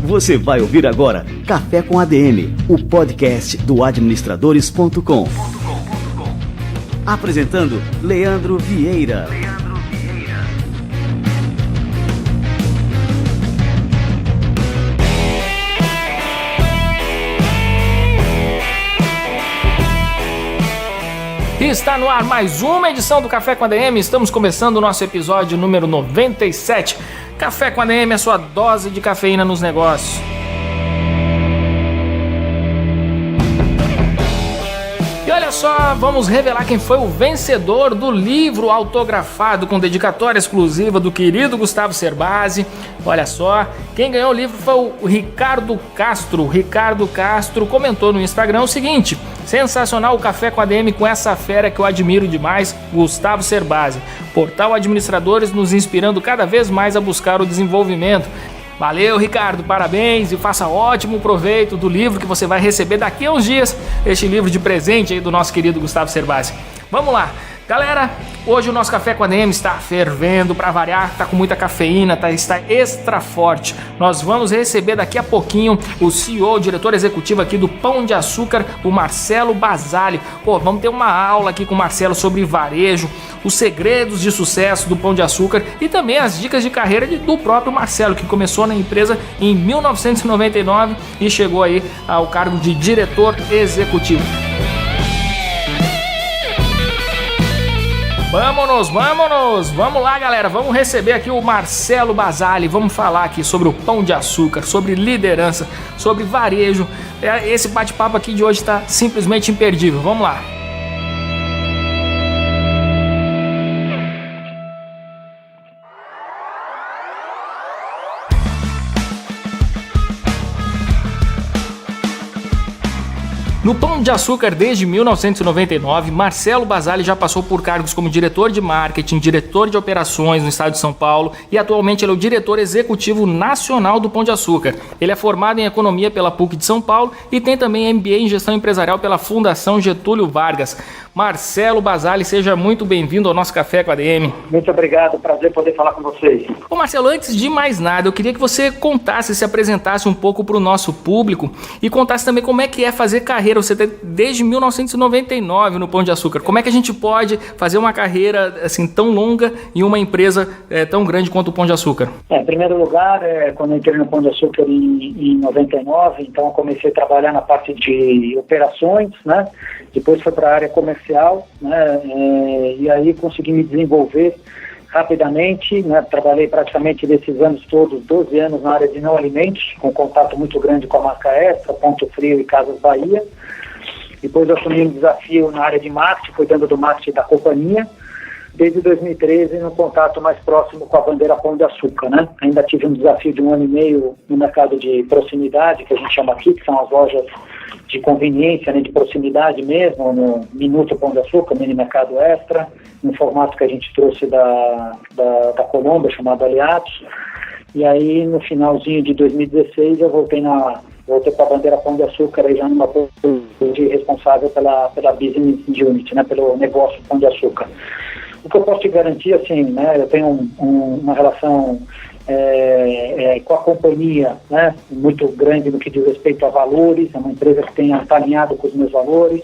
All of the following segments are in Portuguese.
Você vai ouvir agora Café com ADM, o podcast do administradores.com. Apresentando Leandro Vieira. E está no ar mais uma edição do Café com ADM. Estamos começando o nosso episódio número 97. Café com ADM, a sua dose de cafeína nos negócios. E olha só, vamos revelar quem foi o vencedor do livro autografado com dedicatória exclusiva do querido Gustavo Cerbasi. Olha só, quem ganhou o livro foi o Ricardo Castro. Ricardo Castro comentou no Instagram o seguinte: sensacional o Café com ADM com essa fera que eu admiro demais, Gustavo Cerbasi. Portal Administradores nos inspirando cada vez mais a buscar o desenvolvimento. Valeu, Ricardo, parabéns e faça ótimo proveito do livro que você vai receber daqui a uns dias, este livro de presente aí do nosso querido Gustavo Cerbasi. Vamos lá, galera, hoje o nosso Café com ADM está fervendo, para variar, está com muita cafeína, está extra forte. Nós vamos receber daqui a pouquinho o CEO, o diretor executivo aqui do Pão de Açúcar, o Marcelo Basali. Vamos ter uma aula aqui com o Marcelo sobre varejo, os segredos de sucesso do Pão de Açúcar e também as dicas de carreira do próprio Marcelo, que começou na empresa em 1999 e chegou aí ao cargo de diretor executivo. Vamos lá, galera, vamos receber aqui o Marcelo Basali, vamos falar aqui sobre o Pão de Açúcar, sobre liderança, sobre varejo. Esse bate-papo aqui de hoje está simplesmente imperdível, vamos lá. No Pão de Açúcar, desde 1999, Marcelo Basali já passou por cargos como diretor de marketing, diretor de operações no estado de São Paulo e atualmente ele é o diretor executivo nacional do Pão de Açúcar. Ele é formado em economia pela PUC de São Paulo e tem também MBA em gestão empresarial pela Fundação Getúlio Vargas. Marcelo Basali, seja muito bem-vindo ao nosso Café com a ADM. Muito obrigado, prazer poder falar com vocês. Ô Marcelo, antes de mais nada, eu queria que você contasse, se apresentasse um pouco para o nosso público e contasse também como é que é fazer carreira. Você tem desde 1999 no Pão de Açúcar. Como é que a gente pode fazer uma carreira assim tão longa em uma empresa tão grande quanto o Pão de Açúcar? Em primeiro lugar, quando eu entrei no Pão de Açúcar em 99, então eu comecei a trabalhar na parte de operações, né? Depois foi para a área comercial, né? E aí consegui me desenvolver rapidamente, né? Trabalhei praticamente desses anos todos, 12 anos na área de não alimentos, com contato muito grande com a marca Extra, Ponto Frio e Casas Bahia. Depois eu assumi um desafio na área de marketing, cuidando do marketing da companhia. Desde 2013, no contato mais próximo com a bandeira Pão de Açúcar, né? Ainda tive um desafio de 1 ano e meio no mercado de proximidade, que a gente chama aqui, que são as lojas de conveniência, né, de proximidade mesmo, no Minuto Pão de Açúcar, mini mercado Extra, no formato que a gente trouxe da Colômbia, chamado Aliados. E aí, no finalzinho de 2016, eu voltei para a bandeira Pão de Açúcar, aí já numa posição de responsável pela Business Unit, né, pelo negócio Pão de Açúcar. O que eu posso te garantir, assim, né, eu tenho uma relação com a companhia, né, muito grande no que diz respeito a valores, é uma empresa que está alinhada com os meus valores.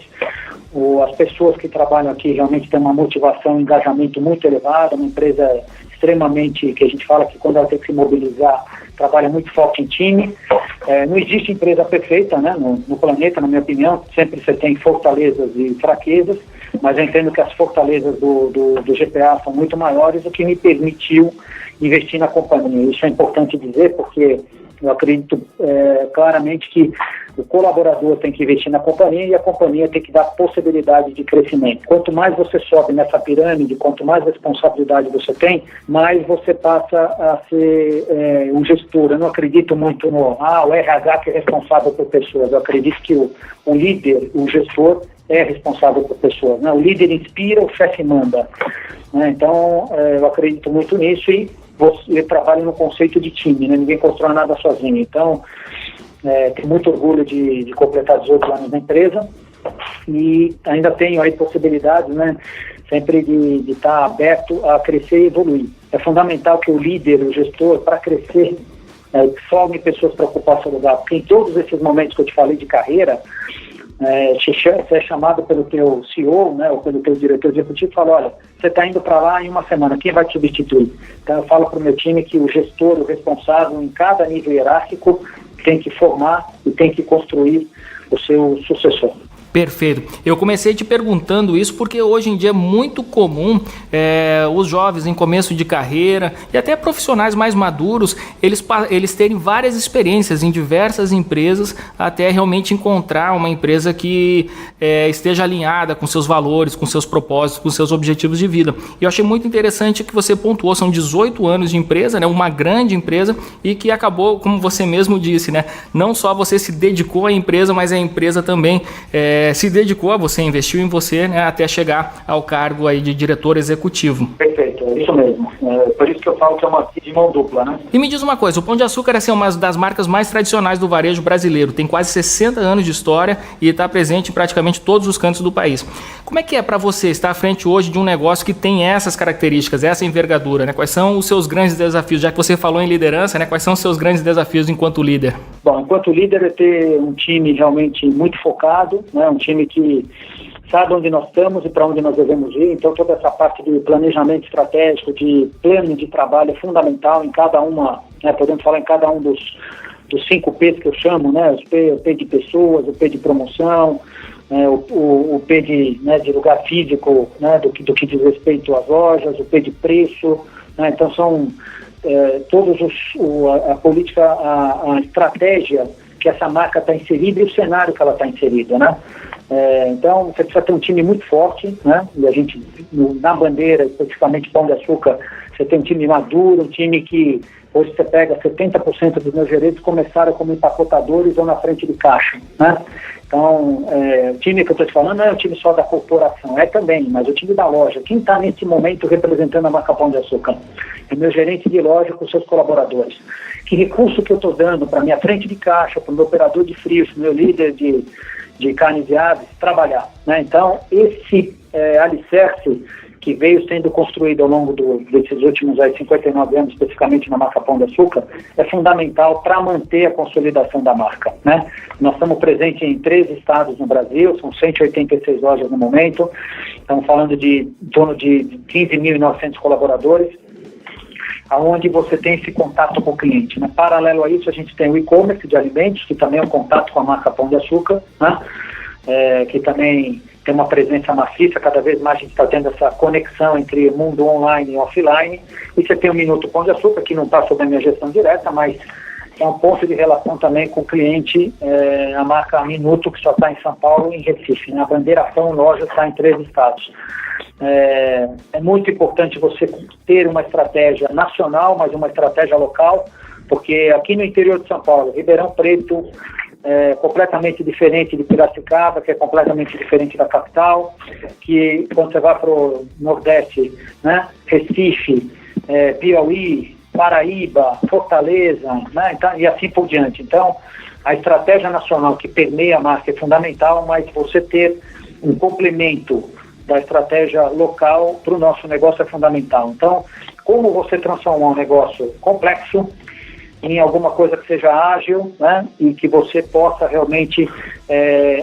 As pessoas que trabalham aqui realmente têm uma motivação e engajamento muito elevado, uma empresa extremamente, que a gente fala que quando ela tem que se mobilizar, trabalha muito forte em time. Não existe empresa perfeita, né, no planeta, na minha opinião, sempre você tem fortalezas e fraquezas, mas eu entendo que as fortalezas do GPA são muito maiores, o que me permitiu investir na companhia. Isso é importante dizer, porque eu acredito claramente que o colaborador tem que investir na companhia e a companhia tem que dar possibilidade de crescimento. Quanto mais você sobe nessa pirâmide, quanto mais responsabilidade você tem, mais você passa a ser um gestor. Eu não acredito muito no o RH que é responsável por pessoas. Eu acredito que o líder, o gestor, é responsável por pessoas, né? O líder inspira, o chefe manda, né? Então, eu acredito muito nisso e eu trabalho no conceito de time, né? Ninguém constrói nada sozinho. Então, tenho muito orgulho de completar 18 anos na empresa e ainda tenho aí possibilidades, né? sempre de estar aberto a crescer e evoluir. É fundamental que o líder, o gestor, para crescer, forme pessoas para ocupar seu lugar, porque em todos esses momentos que eu te falei de carreira, você é chamado pelo teu CEO, né, ou pelo teu diretor executivo e fala, olha, você está indo para lá em uma semana, quem vai te substituir? Então eu falo para o meu time que o gestor, o responsável em cada nível hierárquico tem que formar e tem que construir o seu sucessor. Perfeito. Eu comecei te perguntando isso porque hoje em dia é muito comum os jovens em começo de carreira e até profissionais mais maduros, eles terem várias experiências em diversas empresas até realmente encontrar uma empresa que esteja alinhada com seus valores, com seus propósitos, com seus objetivos de vida. E eu achei muito interessante que você pontuou, são 18 anos de empresa, né, uma grande empresa e que acabou, como você mesmo disse, né, não só você se dedicou à empresa, mas a empresa também se dedicou a você, investiu em você, né, até chegar ao cargo aí de diretor executivo. Perfeito, é isso mesmo. Por isso que eu falo que é uma de mão dupla, né? E me diz uma coisa, o Pão de Açúcar é uma das marcas mais tradicionais do varejo brasileiro, tem quase 60 anos de história e está presente em praticamente todos os cantos do país. Como é que é para você estar à frente hoje de um negócio que tem essas características, essa envergadura, né? Quais são os seus grandes desafios? Já que você falou em liderança, né? Quais são os seus grandes desafios enquanto líder? Bom, enquanto líder é ter um time realmente muito focado, né? Um time que sabe onde nós estamos e para onde nós devemos ir. Então toda essa parte de planejamento estratégico, de plano de trabalho é fundamental em cada uma, né? Podemos falar em cada um dos 5 P's que eu chamo, né? O P de pessoas, o P de promoção, o P de lugar físico, né? do que diz respeito às lojas, o P de preço, né? Então são todos a política, a estratégia que essa marca está inserida e o cenário que ela está inserida, né? Então você precisa ter um time muito forte, né? E a gente, na bandeira, especificamente Pão de Açúcar, você tem um time maduro, um time que hoje você pega 70% dos meus gerentes começaram como empacotadores ou na frente de caixa, né? Então, o time que eu estou te falando não é o time só da corporação, é também, mas o time da loja. Quem está nesse momento representando a marca Pão de Açúcar? É meu gerente de loja com seus colaboradores. Que recurso que eu estou dando para minha frente de caixa, para o meu operador de frios, para o meu líder de carnes e aves, trabalhar, né? Então, esse alicerce que veio sendo construído ao longo desses últimos 59 anos, especificamente na marca Pão de Açúcar, é fundamental para manter a consolidação da marca, né? Nós estamos presentes em 13 estados no Brasil, são 186 lojas no momento, estamos falando de em torno de 15.900 colaboradores, aonde você tem esse contato com o cliente, né? Paralelo a isso, a gente tem o e-commerce de alimentos, que também é um contato com a marca Pão de Açúcar, né? Que também tem uma presença maciça, cada vez mais a gente está tendo essa conexão entre o mundo online e offline, e você tem o Minuto Pão de Açúcar, que não está sob a minha gestão direta, mas é um ponto de relação também com o cliente, a marca Minuto, que só está em São Paulo e em Recife, né? A bandeira Pão Loja está em 3 estados. É muito importante você ter uma estratégia nacional, mas uma estratégia local, porque aqui no interior de São Paulo, Ribeirão Preto, completamente diferente de Piracicaba, que é completamente diferente da capital, que quando você vai para o Nordeste, né, Recife, Piauí, Paraíba, Fortaleza, né, então, e assim por diante. Então, a estratégia nacional que permeia a marca é fundamental, mas você ter um complemento da estratégia local para o nosso negócio é fundamental. Então, como você transformar um negócio complexo em alguma coisa que seja ágil, né, e que você possa realmente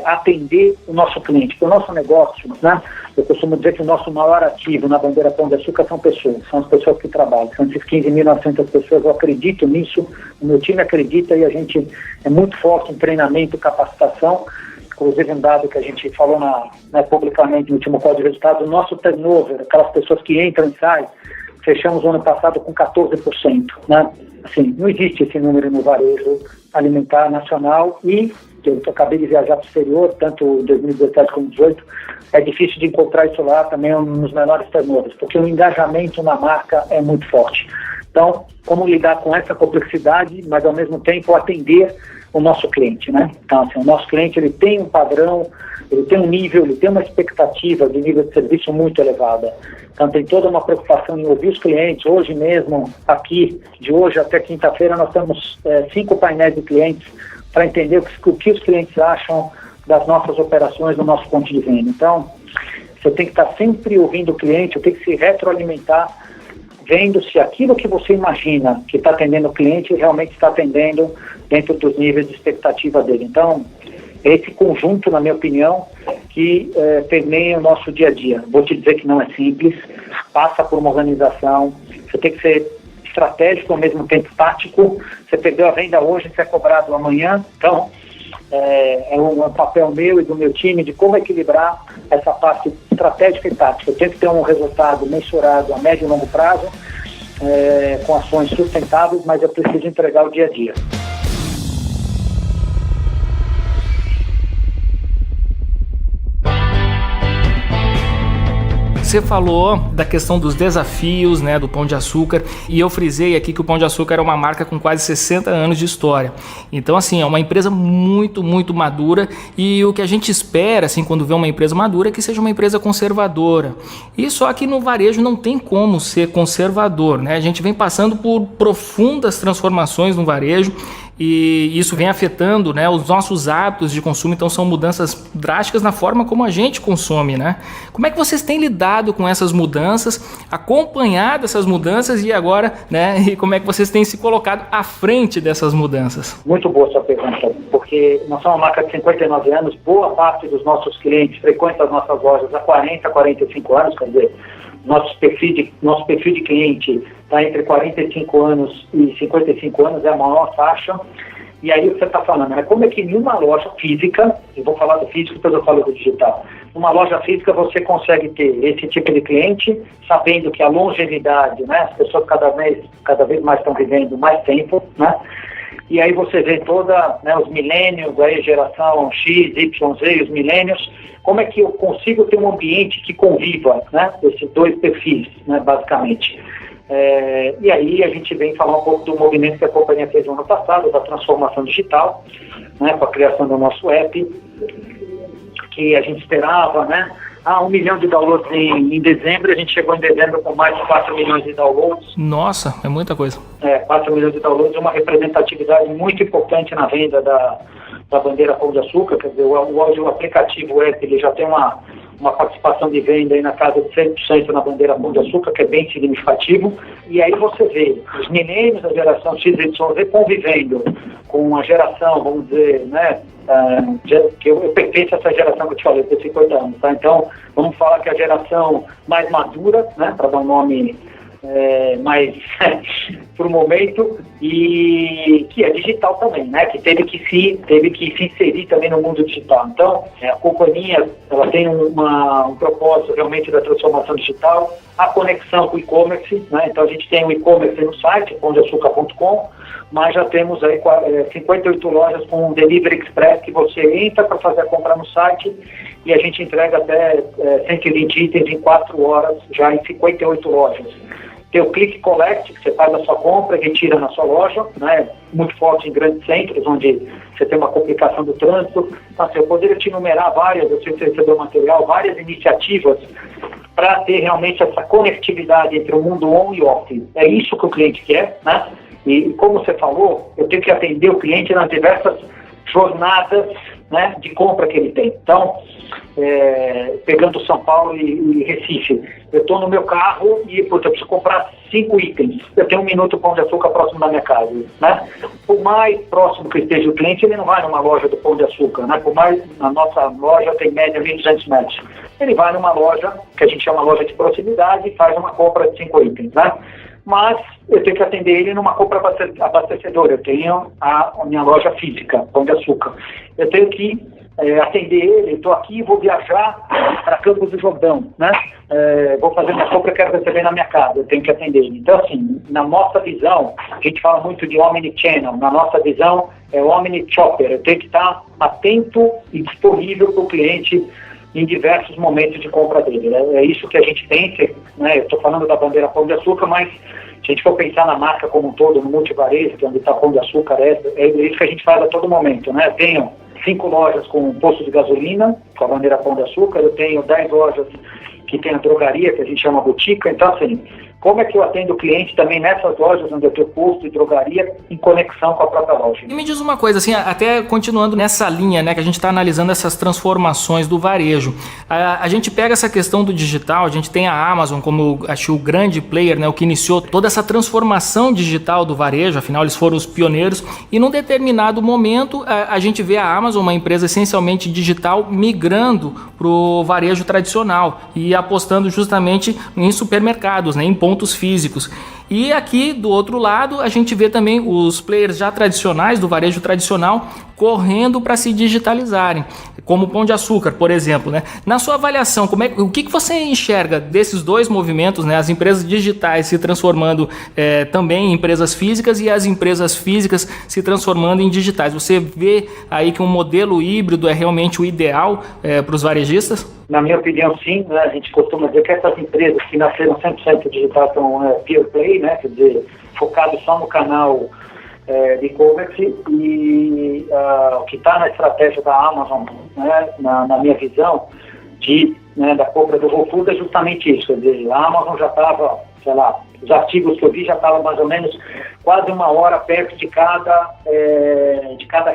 atender o nosso cliente. Porque o nosso negócio, né, eu costumo dizer que o nosso maior ativo na bandeira Pão de Açúcar são pessoas, são as pessoas que trabalham, são esses 15.900 pessoas, eu acredito nisso, o meu time acredita e a gente é muito forte em treinamento e capacitação. Inclusive um dado que a gente falou publicamente no último código de resultados, o nosso turnover, aquelas pessoas que entram e saem, fechamos o ano passado com 14%, né? Assim, não existe esse número no varejo alimentar nacional e eu acabei de viajar para o exterior, tanto em 2017 como 2018, é difícil de encontrar isso lá, também é um dos menores turnovers, porque o engajamento na marca é muito forte. Então, como lidar com essa complexidade, mas ao mesmo tempo atender o nosso cliente, né? Então, assim, o nosso cliente, ele tem um padrão, ele tem um nível, ele tem uma expectativa de nível de serviço muito elevada. Então, tem toda uma preocupação em ouvir os clientes. Hoje mesmo, aqui, de hoje até quinta-feira, nós temos 5 painéis de clientes para entender o que os clientes acham das nossas operações, do nosso ponto de venda. Então, Você tem que estar sempre ouvindo o cliente, tem que se retroalimentar, vendo se aquilo que você imagina que está atendendo o cliente realmente está atendendo dentro dos níveis de expectativa dele. Então, esse conjunto, na minha opinião, que permeia o nosso dia a dia. Vou te dizer que não é simples, passa por uma organização, você tem que ser estratégico ao mesmo tempo tático. Você perdeu a venda hoje, você é cobrado amanhã. Então, é um papel meu e do meu time de como equilibrar essa parte estratégica e tática. Eu tenho que ter um resultado mensurado a médio e longo prazo, com ações sustentáveis, mas eu preciso entregar o dia a dia. Você falou da questão dos desafios, né, do Pão de Açúcar, e eu frisei aqui que o Pão de Açúcar é uma marca com quase 60 anos de história. Então, assim, é uma empresa muito, muito madura, e o que a gente espera, assim, quando vê uma empresa madura, é que seja uma empresa conservadora. E só que no varejo não tem como ser conservador, né? A gente vem passando por profundas transformações no varejo, e isso vem afetando, né, os nossos hábitos de consumo. Então são mudanças drásticas na forma como a gente consome, né? Como é que vocês têm lidado com essas mudanças, acompanhado essas mudanças e agora, né, e como é que vocês têm se colocado à frente dessas mudanças? Muito boa sua pergunta, porque nós somos uma marca de 59 anos, boa parte dos nossos clientes frequentam as nossas lojas há 40, 45 anos, quer dizer, nosso perfil de cliente está entre 45 anos e 55 anos, é a maior faixa. E aí o que você está falando, né? Como é que em uma loja física, eu vou falar do físico, depois eu falo do digital, numa loja física você consegue ter esse tipo de cliente, sabendo que a longevidade, né? As pessoas cada vez mais estão vivendo mais tempo, né? E aí você vê os milênios, aí geração X, Y, Z, os milênios, como é que eu consigo ter um ambiente que conviva, né, esses dois perfis, né, basicamente. E aí a gente vem falar um pouco do movimento que a companhia fez no ano passado, da transformação digital, né, com a criação do nosso app, que a gente esperava, né, 1 milhão de downloads em dezembro, e a gente chegou em dezembro com mais de 4 milhões de downloads. Nossa, é muita coisa. 4 milhões de downloads, uma representatividade muito importante na venda da bandeira Pão de Açúcar. Quer dizer, o aplicativo, o app, ele já tem uma participação de venda aí na casa de 100% na bandeira Pão de Açúcar, que é bem significativo. E aí você vê os milênios da geração XYZ convivendo com a geração, vamos dizer, né, que eu pertenço a essa geração que eu te falei, de 50 anos, tá? Então, vamos falar que a geração mais madura, né, para dar um nome mais para o momento, e que é digital também, né, que teve que se inserir também no mundo digital. Então, a companhia, ela tem um propósito realmente da transformação digital, a conexão com o e-commerce, né? Então a gente tem o e-commerce no site, pãodeaçucar.com, mas já temos aí 58 lojas com Delivery Express, que você entra para fazer a compra no site e a gente entrega até 120 itens em 4 horas, já em 58 lojas. Tem o Click Collect, que você faz a sua compra e retira na sua loja, né? Muito forte em grandes centros, onde você tem uma complicação do trânsito. Então, assim, eu poderia te enumerar várias, você recebeu material, várias iniciativas para ter realmente essa conectividade entre o mundo on e off. É isso que o cliente quer, né? E como você falou, eu tenho que atender o cliente nas diversas jornadas, né, de compra que ele tem. Então, pegando São Paulo e Recife, eu estou no meu carro e eu preciso comprar 5 itens. Eu tenho 1 minuto Pão de Açúcar próximo da minha casa, né? Por mais próximo que esteja o cliente, ele não vai numa loja do Pão de Açúcar, né? Por mais, a nossa loja tem média 1.200 metros. Ele vai numa loja, que a gente chama loja de proximidade, e faz uma compra de 5 itens, né? Mas eu tenho que atender ele numa compra abastecedora. Eu tenho a minha loja física, Pão de Açúcar. Eu tenho que atender ele, estou aqui, vou viajar para Campos do Jordão, né? Vou fazer uma compra, quero receber na minha casa, eu tenho que atender ele. Então, assim, na nossa visão, a gente fala muito de omnichannel, na nossa visão é omnichopper. Eu tenho que estar atento e disponível para o cliente em diversos momentos de compra dele. É isso que a gente pensa, né? Eu estou falando da bandeira Pão de Açúcar, mas se a gente for pensar na marca como um todo, no multivarejo, que é onde está Pão de Açúcar, é isso que a gente faz a todo momento, né? Eu tenho 5 lojas com posto de gasolina, com a bandeira Pão de Açúcar, eu tenho 10 lojas que tem a drogaria, que a gente chama botica. Então, assim, como é que eu atendo o cliente também nessas lojas onde eu tenho posto e drogaria em conexão com a própria loja. E me diz uma coisa, assim, até continuando nessa linha, né, que a gente está analisando essas transformações do varejo. A gente pega essa questão do digital, a gente tem a Amazon como, acho, o grande player, né, o que iniciou toda essa transformação digital do varejo, afinal eles foram os pioneiros, e num determinado momento a gente vê a Amazon, uma empresa essencialmente digital, migrando para o varejo tradicional e apostando justamente em supermercados, né, em pontos físicos. E aqui do outro lado a gente vê também os players já tradicionais do varejo tradicional correndo para se digitalizarem, como o Pão de Açúcar, por exemplo, né? Na sua avaliação, o que você enxerga desses dois movimentos, né? As empresas digitais se transformando também em empresas físicas e as empresas físicas se transformando em digitais. Você vê aí que um modelo híbrido é realmente o ideal para os varejistas? Na minha opinião, sim, né? A gente costuma dizer que essas empresas que nasceram 100% digital são pure play, né? Quer dizer, focados só no canal de e-commerce, e o que está na estratégia da Amazon, né? na minha visão, da compra do Whole Foods é justamente isso. Quer dizer, a Amazon já estava, sei lá, os artigos que eu vi já estavam mais ou menos quase 1 hora perto de cada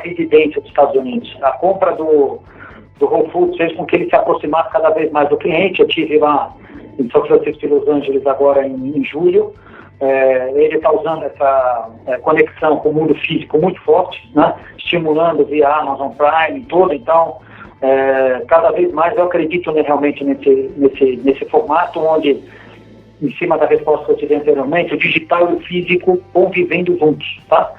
residência dos Estados Unidos. A compra do Whole Foods fez com que ele se aproximasse cada vez mais do cliente. Eu estive lá em São Francisco e Los Angeles agora em julho. Ele está usando essa conexão com o mundo físico muito forte, né? Estimulando via Amazon Prime e tudo. Então, cada vez mais eu acredito realmente nesse formato onde, em cima da resposta que eu tive anteriormente, o digital e o físico convivendo juntos, tá?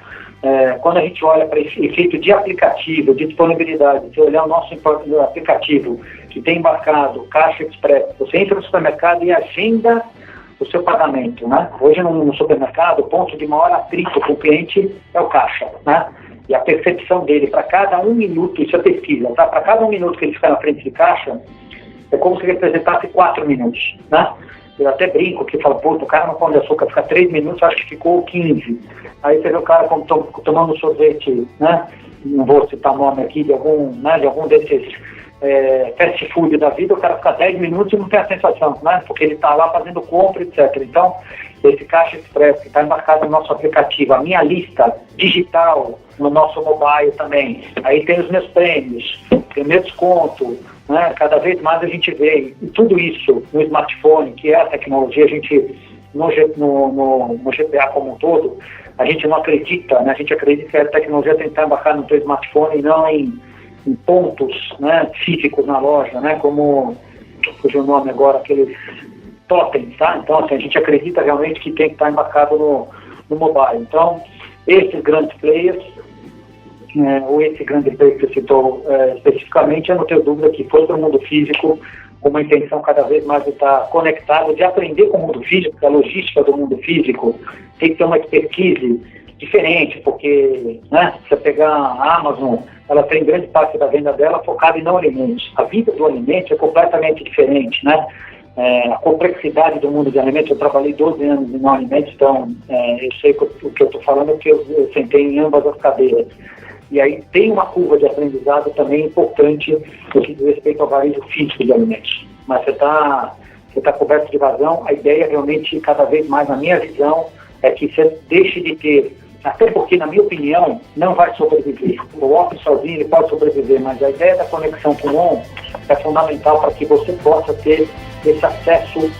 Quando a gente olha para esse efeito de aplicativo, de disponibilidade, se olhar o nosso aplicativo que tem embarcado Caixa Express, você entra no supermercado e agenda o seu pagamento, né? Hoje no supermercado, o ponto de maior atrito com o cliente é o caixa, né? E a percepção dele para cada 1 minuto, isso é pesquisa, tá? Para cada 1 minuto que ele fica na frente de caixa, é como se representasse 4 minutos, né? Eu até brinco que falo, pô, o cara no Pão de Açúcar fica 3 minutos, acho que ficou 15. Aí você vê o cara tomando sorvete, né? Não vou citar o nome aqui de algum desses fast food da vida, o cara fica 10 minutos e não tem a sensação, né? Porque ele está lá fazendo compra, etc. Então, esse Caixa Express que está embarcado no nosso aplicativo, a minha lista digital no nosso mobile também, aí tem os meus prêmios, tem o meu desconto, né? Cada vez mais a gente vê, e tudo isso no smartphone, que é a tecnologia, a gente, no GPA como um todo, a gente não acredita, né? A gente acredita que a tecnologia tem que estar embarcada no seu smartphone e não em pontos, né, físicos na loja, né, como, fugiu o nome agora, aqueles totens, tá? Então, assim, a gente acredita realmente que tem que estar embarcado no mobile. Então, esses grandes players, ou esse grande player que você citou especificamente, eu não tenho dúvida que foi para o mundo físico com uma intenção cada vez mais de estar conectado, de aprender com o mundo físico, porque a logística do mundo físico tem que ter uma expertise diferente, porque, né, se você pegar a Amazon, ela tem grande parte da venda dela focada em não alimentos. A vida do alimento é completamente diferente, né? A complexidade do mundo de alimentos, eu trabalhei 12 anos em não alimentos, então eu sei o que eu estou falando porque eu sentei em ambas as cadeiras. E aí tem uma curva de aprendizado também importante no que diz respeito ao varejo físico de alimentos. Mas você tá coberto de razão. A ideia realmente, cada vez mais, na minha visão, é que você deixe de ter, até porque, na minha opinião, não vai sobreviver. O off sozinho ele pode sobreviver, mas a ideia da conexão com o on é fundamental para que você possa ter esse acesso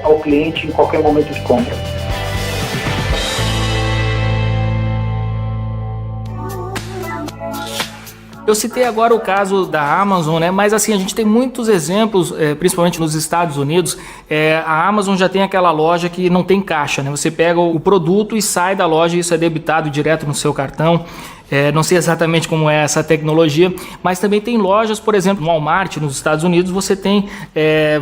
ao cliente em qualquer momento de compra. Eu citei agora o caso da Amazon, né? Mas assim, a gente tem muitos exemplos, principalmente nos Estados Unidos. A Amazon já tem aquela loja que não tem caixa, né? Você pega o produto e sai da loja e isso é debitado direto no seu cartão. Não sei exatamente como é essa tecnologia, mas também tem lojas, por exemplo, no Walmart, nos Estados Unidos, você tem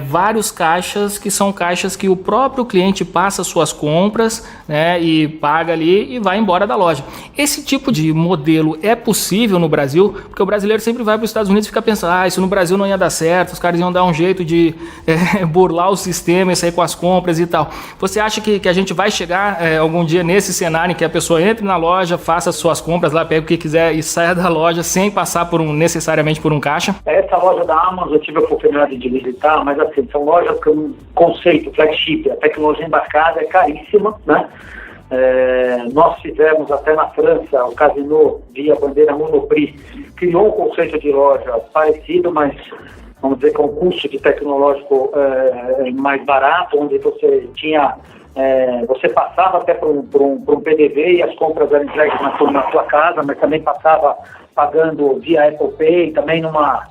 vários caixas que são caixas que o próprio cliente passa suas compras, né, e paga ali e vai embora da loja. Esse tipo de modelo é possível no Brasil? Porque o brasileiro sempre vai para os Estados Unidos e fica pensando, isso no Brasil não ia dar certo, os caras iam dar um jeito de burlar o sistema e sair com as compras e tal. Você acha que a gente vai chegar algum dia nesse cenário em que a pessoa entre na loja, faça suas compras lá pega o que quiser e saia da loja sem passar necessariamente por um caixa? Essa loja da Amazon eu tive a oportunidade de visitar, mas assim, são lojas com um conceito, flagship, a tecnologia embarcada é caríssima, né? Nós fizemos até na França, o Casino, via bandeira Monoprix, criou um conceito de loja parecido, mas vamos dizer com um custo de tecnológico mais barato, onde você tinha, você passava até por um PDV e as compras eram entregues na sua casa, mas também passava pagando via Apple Pay, também numa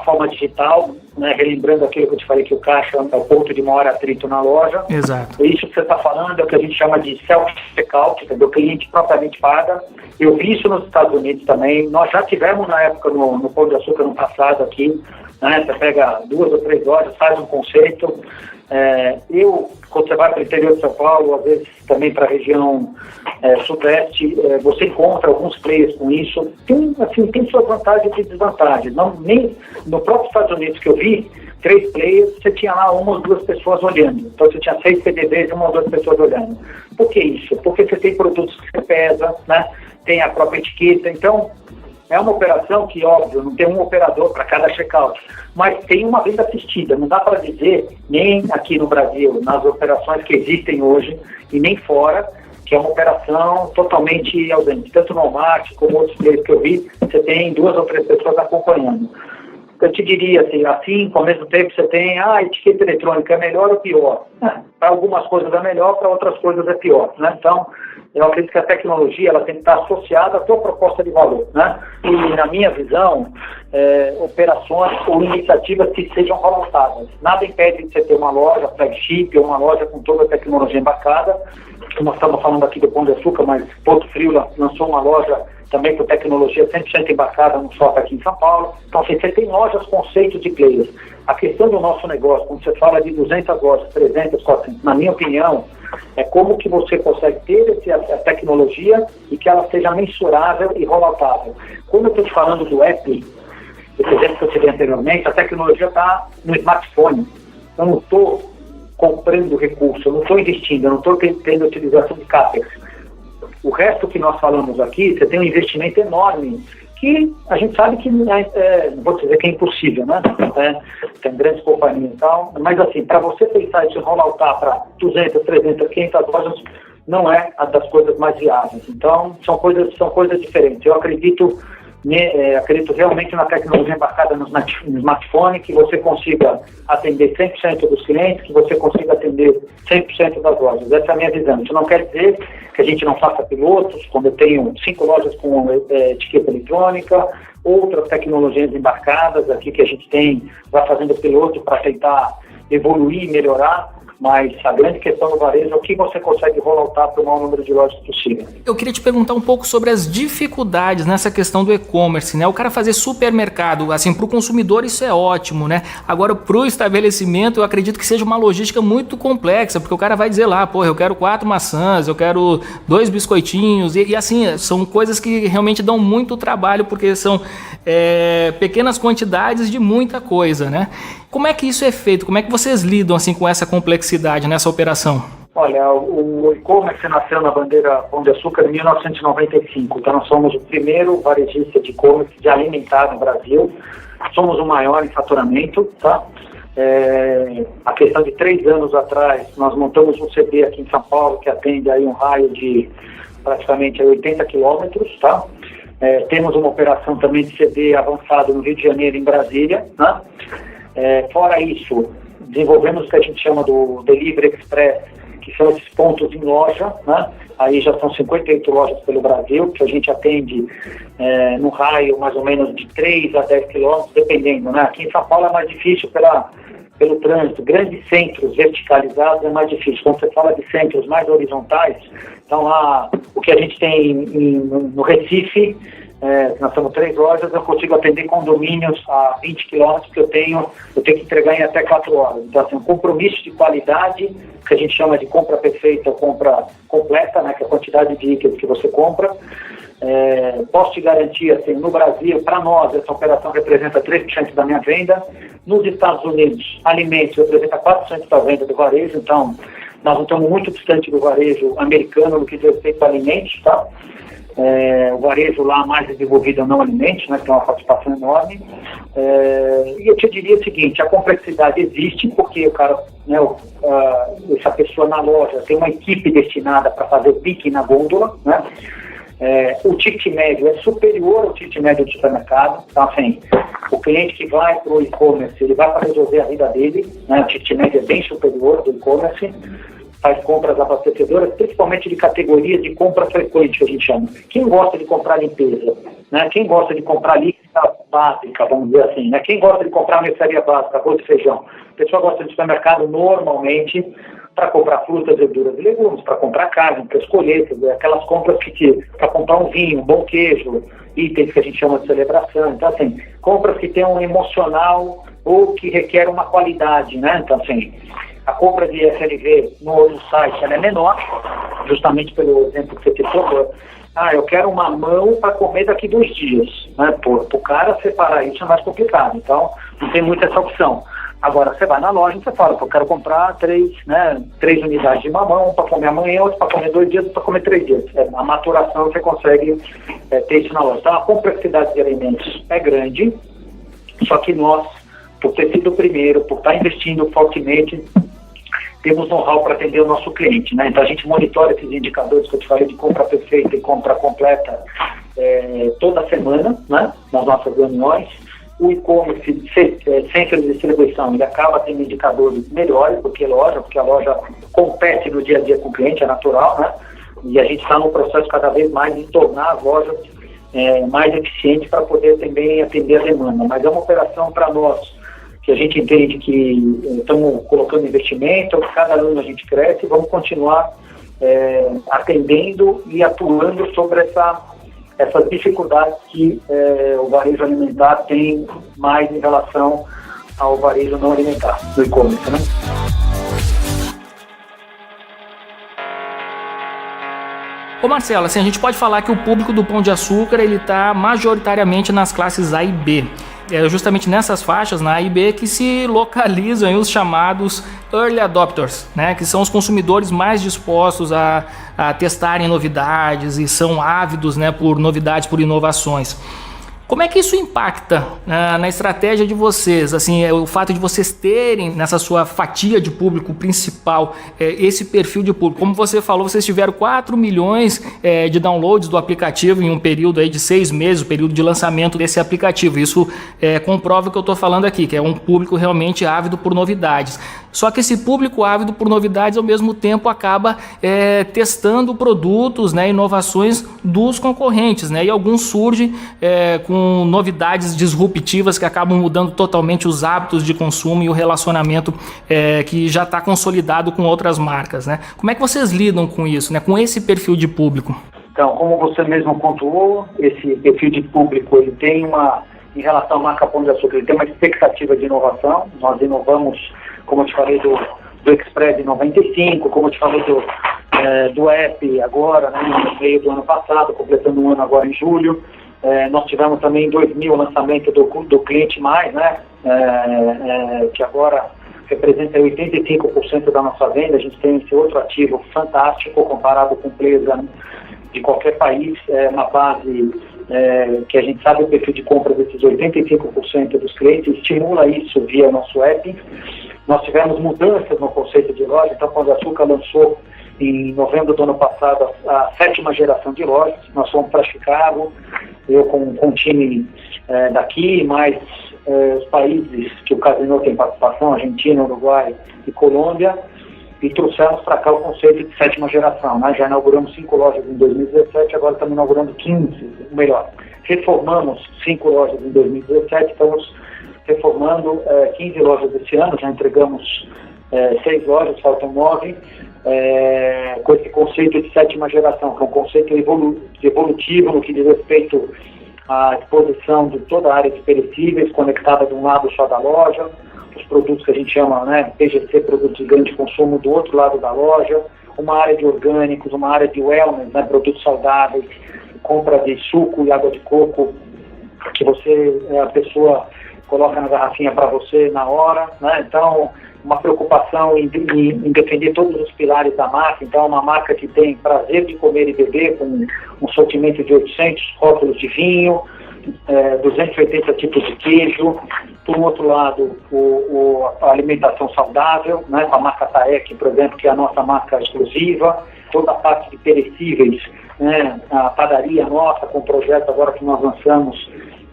forma digital, né, relembrando aquilo que eu te falei, que o caixa é o ponto de maior atrito na loja. Exato. Isso que você está falando é o que a gente chama de self-checkout, entendeu? O cliente propriamente paga. Eu vi isso nos Estados Unidos também. Nós já tivemos na época no Pão de Açúcar no passado aqui, né? Você pega 2 ou 3 lojas, faz um conceito. Quando você vai para o interior de São Paulo, às vezes também para a região sudeste, você encontra alguns players com isso. Tem suas vantagens e desvantagens. Nem no próprio Estados Unidos que eu vi, 3 players, você tinha lá 1 ou 2 pessoas olhando. Então você tinha 6 PDVs e 1 ou 2 pessoas olhando. Por que isso? Porque você tem produtos que você pesa, né? Tem a própria etiqueta. Então, é uma operação que, óbvio, não tem um operador para cada checkout, mas tem uma venda assistida. Não dá para dizer, nem aqui no Brasil, nas operações que existem hoje, e nem fora, que é uma operação totalmente ausente. Tanto no Walmart como outros players que eu vi, você tem 2 ou 3 pessoas acompanhando. Eu te diria assim, ao mesmo tempo você tem a etiqueta eletrônica é melhor ou pior? Para algumas coisas é melhor, para outras coisas é pior, né? Então, eu acredito que a tecnologia ela tem que estar associada à sua proposta de valor, né? E, na minha visão, operações ou iniciativas que sejam voluntárias. Nada impede de você ter uma loja flagship ou uma loja com toda a tecnologia embarcada. Nós estamos falando aqui do Pão de Açúcar, mas Porto Frio lançou uma loja também com tecnologia 100% embarcada no shopping aqui em São Paulo. Então, assim, você tem lojas, conceitos de players. A questão do nosso negócio, quando você fala de 200 lojas, 300, 400, na minha opinião, é como que você consegue ter essa tecnologia e que ela seja mensurável e rolloutável. Quando eu estou te falando do app, esse exemplo que eu tive anteriormente, a tecnologia está no smartphone. Eu não estou comprando recurso, eu não estou investindo, eu não estou tendo utilização de CAPEX. O resto que nós falamos aqui, você tem um investimento enorme, que a gente sabe que, não vou dizer que é impossível, né? Tem grandes companhias e tal, mas assim, para você pensar isso e rolloutar para 200, 300, 500 lojas, não é a das coisas mais viáveis. Então, são coisas diferentes. Eu acredito realmente na tecnologia embarcada no smartphone, que você consiga atender 100% dos clientes, que você consiga atender 100% das lojas. Essa é a minha visão. Isso não quer dizer que a gente não faça pilotos, quando eu tenho 5 lojas com etiqueta eletrônica, outras tecnologias embarcadas aqui que a gente vai fazendo piloto para tentar evoluir e melhorar. Mas a grande questão do varejo é o que você consegue rolloutar para o maior número de lojas possível. Eu queria te perguntar um pouco sobre as dificuldades nessa questão do e-commerce, né? O cara fazer supermercado, assim, para o consumidor isso é ótimo, né? Agora, para o estabelecimento, eu acredito que seja uma logística muito complexa, porque o cara vai dizer lá, eu quero 4 maçãs, eu quero 2 biscoitinhos, e assim, são coisas que realmente dão muito trabalho, porque são pequenas quantidades de muita coisa, né? Como é que isso é feito? Como é que vocês lidam assim com essa complexidade nessa operação? Olha, o e-commerce nasceu na bandeira Pão de Açúcar em 1995. Então nós somos o primeiro varejista de e-commerce de alimentar no Brasil. Somos o maior em faturamento, tá? A questão de 3 anos atrás, nós montamos um CD aqui em São Paulo que atende aí um raio de praticamente 80 quilômetros, tá? Temos uma operação também de CD avançado no Rio de Janeiro, em Brasília, né? Fora isso, desenvolvemos o que a gente chama do Delivery Express, que são esses pontos em loja, né? Aí já são 58 lojas pelo Brasil, que a gente atende no raio mais ou menos de 3 a 10 quilômetros, dependendo, né? Aqui em São Paulo é mais difícil pelo trânsito. Grandes centros verticalizados é mais difícil. Quando você fala de centros mais horizontais, então lá, o que a gente tem no Recife, nós temos 3 lojas, eu consigo atender condomínios a 20 quilômetros que eu tenho que entregar em até 4 horas. Então, assim, um compromisso de qualidade, que a gente chama de compra perfeita ou compra completa, né, que é a quantidade de itens que você compra. Posso te garantir, assim, no Brasil, para nós, essa operação representa 3% da minha venda. Nos Estados Unidos, alimentos representa 4% da venda do varejo, então nós não estamos muito distante do varejo americano no que diz respeito a alimentos, tá? o varejo lá mais desenvolvido é o não alimentos, né, que tem uma participação enorme. E eu te diria o seguinte, a complexidade existe porque o cara, né, essa pessoa na loja tem uma equipe destinada para fazer o pique na gôndola, né? O ticket médio é superior ao ticket médio do supermercado. Então, assim, o cliente que vai para o e-commerce, ele vai para resolver a vida dele, né? O ticket médio é bem superior do e-commerce, faz compras abastecedoras, principalmente de categorias de compra frequente, que a gente chama. Quem gosta de comprar limpeza? Né? Quem gosta de comprar líquida básica, vamos dizer assim? Né? Quem gosta de comprar mercearia básica, arroz e feijão? A pessoa gosta de supermercado normalmente para comprar frutas, verduras e legumes, para comprar carne, para escolher, aquelas compras para comprar um vinho, um bom queijo, itens que a gente chama de celebração. Então, assim, compras que tem um emocional ou que requer uma qualidade, né? Então, assim, a compra de FLV no site ela é menor, justamente pelo exemplo que você citou. Eu quero uma mão para comer daqui 2 dias. Né? Para o cara separar isso é mais complicado, então não tem muita essa opção. Agora, você vai na loja e você fala, eu quero comprar 3 unidades de mamão para comer amanhã, outro para comer 2 dias, para comer 3 dias. A maturação você consegue ter isso na loja. Então, a complexidade de alimentos é grande, só que nós, por ter sido o primeiro, por estar investindo fortemente, temos know-how para atender o nosso cliente, né? Então, a gente monitora esses indicadores que eu te falei de compra perfeita e compra completa toda semana, né? Nas nossas reuniões. O e-commerce, centro de distribuição, ele acaba tendo indicadores melhores do que a loja, porque a loja compete no dia a dia com o cliente, é natural, né? E a gente está num processo cada vez mais de tornar as lojas mais eficientes para poder também atender a demanda. Mas é uma operação para nós, que a gente entende que estamos colocando investimento, cada ano a gente cresce e vamos continuar atendendo e atuando sobre essas dificuldades que o varejo alimentar tem mais em relação ao varejo não alimentar, do e-commerce, né? Ô Marcelo, assim, a gente pode falar que o público do Pão de Açúcar ele está majoritariamente nas classes A e B. É justamente nessas faixas, na A e B, que se localizam os chamados Early Adopters, né? Que são os consumidores mais dispostos a testarem novidades e são ávidos, né, por novidades, por inovações. Como é que isso impacta na estratégia de vocês? Assim, o fato de vocês terem nessa sua fatia de público principal esse perfil de público. Como você falou, vocês tiveram 4 milhões de downloads do aplicativo em um período aí de 6 meses, o período de lançamento desse aplicativo. Isso comprova o que eu estou falando aqui, que é um público realmente ávido por novidades. Só que esse público ávido por novidades, ao mesmo tempo, acaba testando produtos, né, inovações dos concorrentes, né, e alguns surgem com novidades disruptivas que acabam mudando totalmente os hábitos de consumo e o relacionamento que já está consolidado com outras marcas, né? Como é que vocês lidam com isso, né, com esse perfil de público? Então, como você mesmo pontuou, esse perfil de público ele tem em relação à marca Pão de Açúcar, ele tem uma expectativa de inovação. Nós inovamos, como eu te falei, do Express em 95, como eu te falei do app agora, né, no meio do ano passado, completando um ano agora em julho. Nós tivemos também em 2000 o lançamento do Cliente Mais, né, que agora representa 85% da nossa venda. A gente tem esse outro ativo fantástico comparado com players de qualquer país, uma base que a gente sabe o perfil de compra desses 85% dos clientes, estimula isso via nosso app. Nós tivemos mudanças no conceito de loja, então Pão de Açúcar lançou em novembro do ano passado a 7ª geração de lojas. Nós fomos para Chicago, eu com um time daqui, mais os países que o Casino tem participação, Argentina, Uruguai e Colômbia, e trouxemos para cá o conceito de 7ª geração. Né? Já inauguramos 5 lojas em 2017, agora estamos inaugurando 15, melhor. Reformamos 5 lojas em 2017, estamos reformando 15 lojas esse ano, já entregamos 6 lojas, faltam 9, com esse conceito de 7ª geração, que é um conceito evolutivo no que diz respeito à disposição de toda a área de perecíveis, conectada de um lado só da loja, os produtos que a gente chama, né, PGC, produtos de grande consumo, do outro lado da loja, uma área de orgânicos, uma área de wellness, né, produtos saudáveis, compra de suco e água de coco, que a pessoa coloca na garrafinha para você na hora, né? Então, uma preocupação em defender todos os pilares da marca. Então, é uma marca que tem prazer de comer e beber, com um sortimento de 800 rótulos de vinho, 280 tipos de queijo. Por um outro lado, a alimentação saudável, né, com a marca Taek, por exemplo, que é a nossa marca exclusiva. Toda a parte de perecíveis, né, a padaria nossa, com o projeto agora que nós lançamos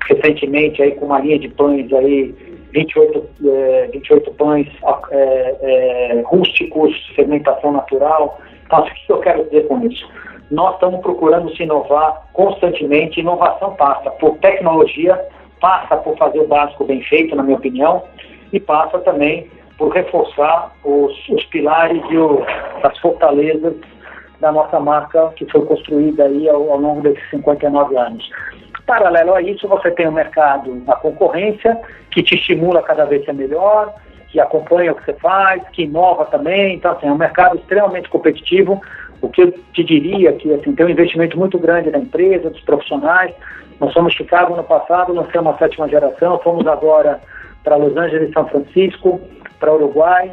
recentemente, aí, com uma linha de pães aí, 28 pães rústicos, fermentação natural. Então, o que eu quero dizer com isso? Nós estamos procurando se inovar constantemente. Inovação passa por tecnologia, passa por fazer o básico bem feito, na minha opinião, e passa também por reforçar os pilares e as fortalezas da nossa marca, que foi construída aí ao longo desses 59 anos. Paralelo a isso, você tem o mercado, a concorrência, que te estimula cada vez ser melhor, que acompanha o que você faz, que inova também. Então, assim, é um mercado extremamente competitivo. O que eu te diria que, assim, tem um investimento muito grande da empresa, dos profissionais. Nós fomos Chicago no passado, lançamos a 7ª geração, fomos agora para Los Angeles e São Francisco, para Uruguai.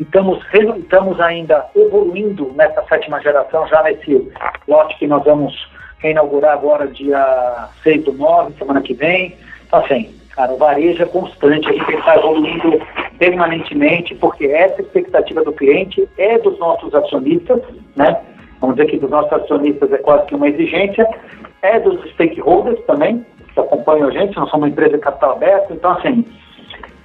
E estamos ainda evoluindo nessa 7ª geração, já nesse lote que nós vamos inaugurar agora dia 6/9, semana que vem. Então, assim, cara, o varejo é constante, a gente tem que estar evoluindo permanentemente, porque essa expectativa do cliente é dos nossos acionistas, né? Vamos dizer que dos nossos acionistas é quase que uma exigência, é dos stakeholders também, que acompanham a gente. Nós somos uma empresa de capital aberto. Então, assim,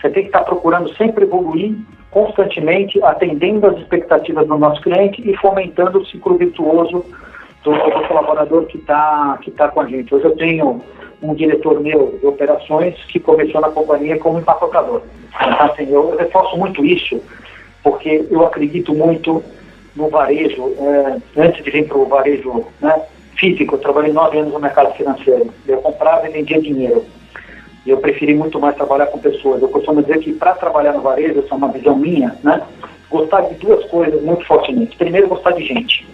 você tem que estar procurando sempre evoluir constantemente, atendendo às expectativas do nosso cliente e fomentando o ciclo virtuoso do colaborador que tá com a gente. Hoje eu tenho um diretor meu de operações que começou na companhia como empacotador. Então, assim, eu reforço muito isso, porque eu acredito muito no varejo. Antes de vir para o varejo, né, físico, eu trabalhei 9 anos no mercado financeiro. Eu comprava e vendia dinheiro. E eu preferi muito mais trabalhar com pessoas. Eu costumo dizer que para trabalhar no varejo, essa é uma visão minha, né, gostar de duas coisas muito fortemente. Primeiro, gostar de gente.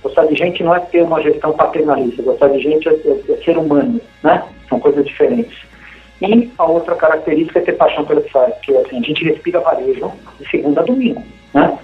Gostar de gente não é ter uma gestão paternalista. Gostar de gente é ser humano, né? São coisas diferentes. E a outra característica é ter paixão pelo que faz, porque assim, a gente respira varejo de segunda a domingo, né?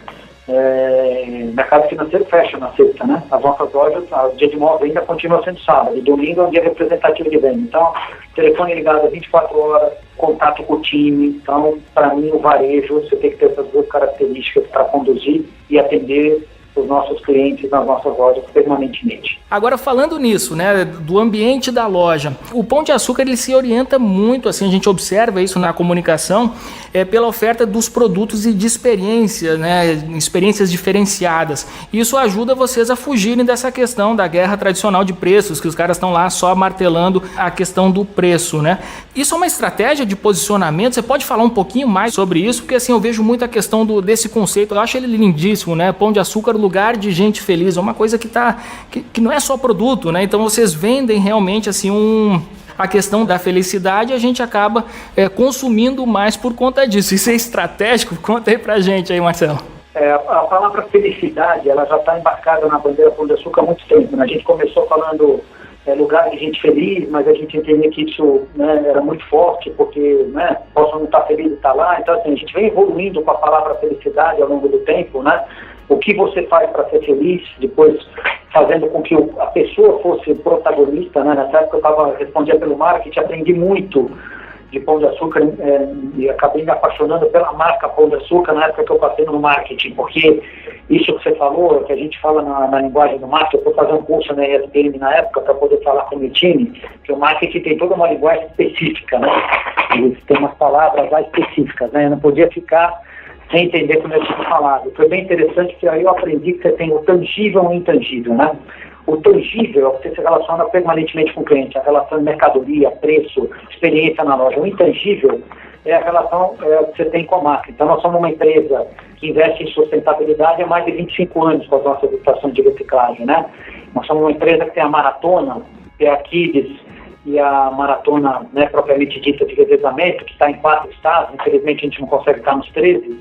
Mercado financeiro fecha na sexta, né? As nossas lojas, o dia de móvel ainda continua sendo sábado, e domingo é um dia representativo de venda. Então, telefone ligado 24 horas, contato com o time. Então, para mim, o varejo, você tem que ter essas duas características para conduzir e atender os nossos clientes nas nossas lojas permanentemente. Agora, falando nisso, né, do ambiente da loja, o Pão de Açúcar ele se orienta muito, assim, a gente observa isso na comunicação, pela oferta dos produtos e de experiências, né, experiências diferenciadas. Isso ajuda vocês a fugirem dessa questão da guerra tradicional de preços, que os caras estão lá só martelando a questão do preço, né? Isso é uma estratégia de posicionamento. Você pode falar um pouquinho mais sobre isso? Porque assim, eu vejo muito a questão desse conceito, eu acho ele lindíssimo, né? Pão de Açúcar, lugar de gente feliz, é uma coisa que não é só produto, né? Então vocês vendem realmente assim a questão da felicidade, e a gente acaba consumindo mais por conta disso. Isso é estratégico? Conta aí pra gente aí, Marcelo. A palavra felicidade, ela já está embarcada na bandeira Pão de Açúcar há muito tempo, né? A gente começou falando lugar de gente feliz, mas a gente entendia que isso, né, era muito forte, porque, né, posso não estar feliz e estar lá. Então, assim, a gente vem evoluindo com a palavra felicidade ao longo do tempo, né? O que você faz para ser feliz, depois fazendo com que a pessoa fosse protagonista, né? Nessa época eu respondia pelo marketing, aprendi muito de Pão de Açúcar e acabei me apaixonando pela marca Pão de Açúcar na época que eu passei no marketing, porque isso que você falou, que a gente fala na linguagem do marketing, eu fui fazer um curso na ESPM na época para poder falar com o meu time, que o marketing tem toda uma linguagem específica, né? Eles têm umas palavras lá específicas, né? Eu não podia ficar sem entender como eu tinha falado. Foi bem interessante, porque aí eu aprendi que você tem o tangível e o intangível, né? O tangível é o que você se relaciona permanentemente com o cliente, a relação de mercadoria, preço, experiência na loja. O intangível é a relação que você tem com a marca. Então, nós somos uma empresa que investe em sustentabilidade há mais de 25 anos com as nossas estações de reciclagem, né? Nós somos uma empresa que tem a maratona, que é a Kids, e a maratona, né, propriamente dita de revezamento, que está em 4 estados. Infelizmente, a gente não consegue estar nos 13,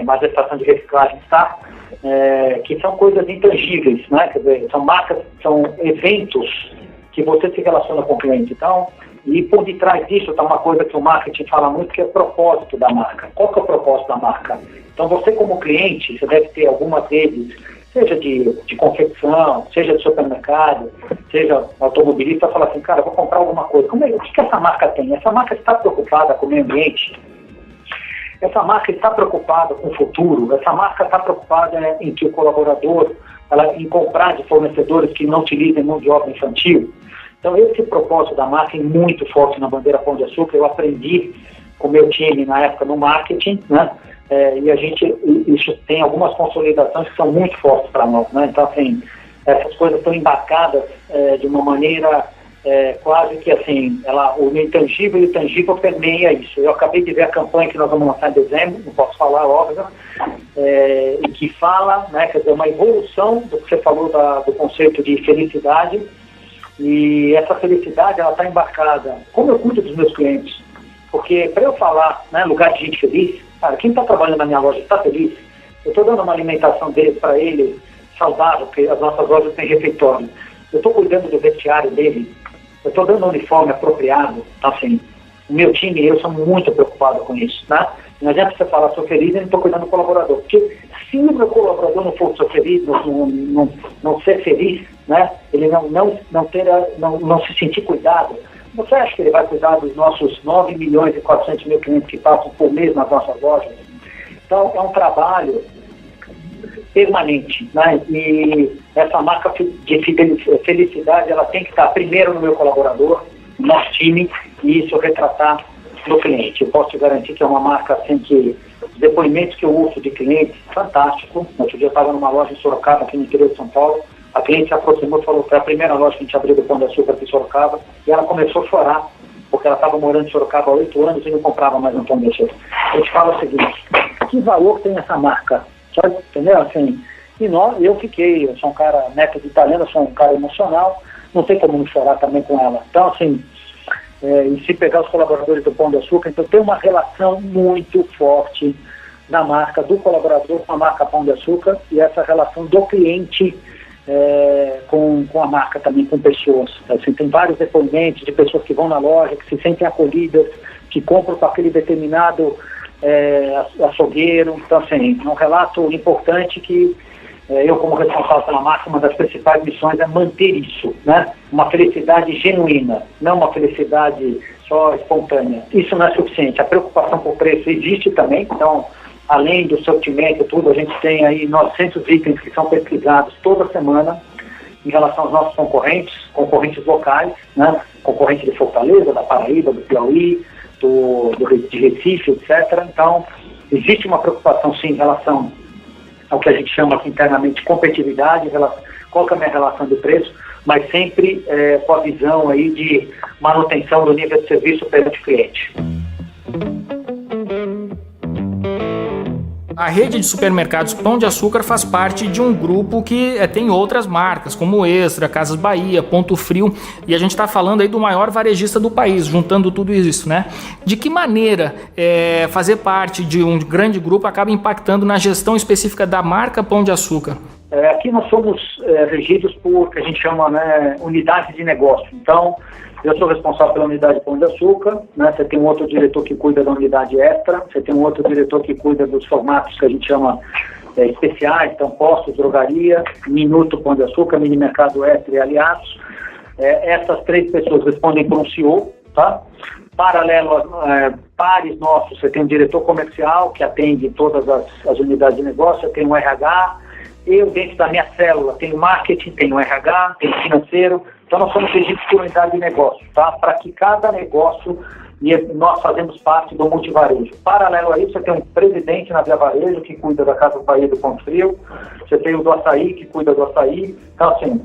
mas a estação de reciclagem está. Que são coisas intangíveis, né? Quer dizer, são marcas, são eventos que você se relaciona com o cliente. Então, e por detrás disso está uma coisa que o marketing fala muito, que é o propósito da marca. Qual que é o propósito da marca? Então, você como cliente, você deve ter algumas redes, seja de confecção, seja de supermercado, seja automobilista, fala assim, cara, eu vou comprar alguma coisa. O que essa marca tem? Essa marca está preocupada com o meio ambiente? Essa marca está preocupada com o futuro? Essa marca está preocupada em que o colaborador, em comprar de fornecedores que não utilizem mão de obra infantil? Então, esse propósito da marca é muito forte na bandeira Pão de Açúcar. Eu aprendi com o meu time na época no marketing, né? E isso tem algumas consolidações que são muito fortes para nós, né? Então, assim, essas coisas estão embarcadas de uma maneira quase que assim, o intangível e o tangível permeia isso. Eu acabei de ver a campanha que nós vamos lançar em dezembro, não posso falar, óbvio, e que fala, né, quer dizer, uma evolução do que você falou do conceito de felicidade, e essa felicidade, ela está embarcada. Como eu cuido dos meus clientes? Porque para eu falar, né, lugar de gente feliz, cara, quem está trabalhando na minha loja está feliz, eu estou dando uma alimentação dele para ele saudável, porque as nossas lojas têm refeitório, eu estou cuidando do vestiário dele, eu estou dando um uniforme apropriado. Então, assim, o meu time e eu somos muito preocupados com isso, né? Não adianta você falar, sou feliz, e não estou cuidando do colaborador. Porque se o meu colaborador não for ser feliz, não ser feliz, né? Ele não se sentir cuidado, você acha que ele vai cuidar dos nossos 9 milhões e 400 mil clientes que passam por mês nas nossas lojas? Então, é um trabalho permanente, né? E essa marca de felicidade, ela tem que estar primeiro no meu colaborador, no nosso time, e isso retratar no cliente. Eu posso te garantir que é uma marca assim que os depoimentos que eu ouço de clientes, fantástico. Outro dia eu estava numa loja em Sorocaba, aqui no interior de São Paulo, a cliente se aproximou e falou que foi a primeira loja que a gente abriu do Pão de Açúcar aqui em Sorocaba, e ela começou a chorar, porque ela estava morando em Sorocaba há 8 anos e não comprava mais um Pão de Açúcar. Eu te falo o seguinte, que valor tem essa marca? Sabe? Entendeu? Assim, eu sou um cara neto de italiano, sou um cara emocional, não tem como não chorar também com ela. Então, assim, e se pegar os colaboradores do Pão de Açúcar, então tem uma relação muito forte da marca, do colaborador com a marca Pão de Açúcar, e essa relação do cliente com a marca também, com pessoas. Assim, tem vários depoimentos de pessoas que vão na loja, que se sentem acolhidas, que compram com aquele determinado açougueiro. Então, assim, é um relato importante que eu, como responsável pela marca, uma das principais missões é manter isso, né? Uma felicidade genuína, não uma felicidade só espontânea. Isso não é suficiente. A preocupação por preço existe também. Então, além do sortimento e tudo, a gente tem aí 900 itens que são pesquisados toda semana em relação aos nossos concorrentes locais, né? Concorrente de Fortaleza, da Paraíba, do Piauí, de Recife, etc. Então, existe uma preocupação, sim, em relação ao que a gente chama aqui internamente de competitividade, qual que é a minha relação de preço, mas sempre com a visão aí de manutenção do nível de serviço perante o cliente. A rede de supermercados Pão de Açúcar faz parte de um grupo que tem outras marcas, como Extra, Casas Bahia, Ponto Frio, e a gente está falando aí do maior varejista do país, juntando tudo isso, né? De que maneira fazer parte de um grande grupo acaba impactando na gestão específica da marca Pão de Açúcar? Aqui nós somos regidos por o que a gente chama, né, unidade de negócio. Então, eu sou responsável pela unidade Pão de Açúcar, né? Você tem um outro diretor que cuida da unidade Extra, você tem um outro diretor que cuida dos formatos que a gente chama especiais, então postos, drogaria, Minuto Pão de Açúcar, Mini Mercado Extra e Aliados. Essas 3 pessoas respondem por um CEO, tá? Paralelo a pares nossos, você tem um diretor comercial que atende todas as unidades de negócio, você tem um RH, eu dentro da minha célula tenho marketing, tenho RH, tenho financeiro. Então, nós somos regidos por unidade de negócio, tá? Para que cada negócio, e nós fazemos parte do multivarejo. Paralelo a isso, você tem um presidente na Via Varejo, que cuida da Casa Bahia do Ponto Frio, você tem o do Açaí, que cuida do Açaí. Então, assim,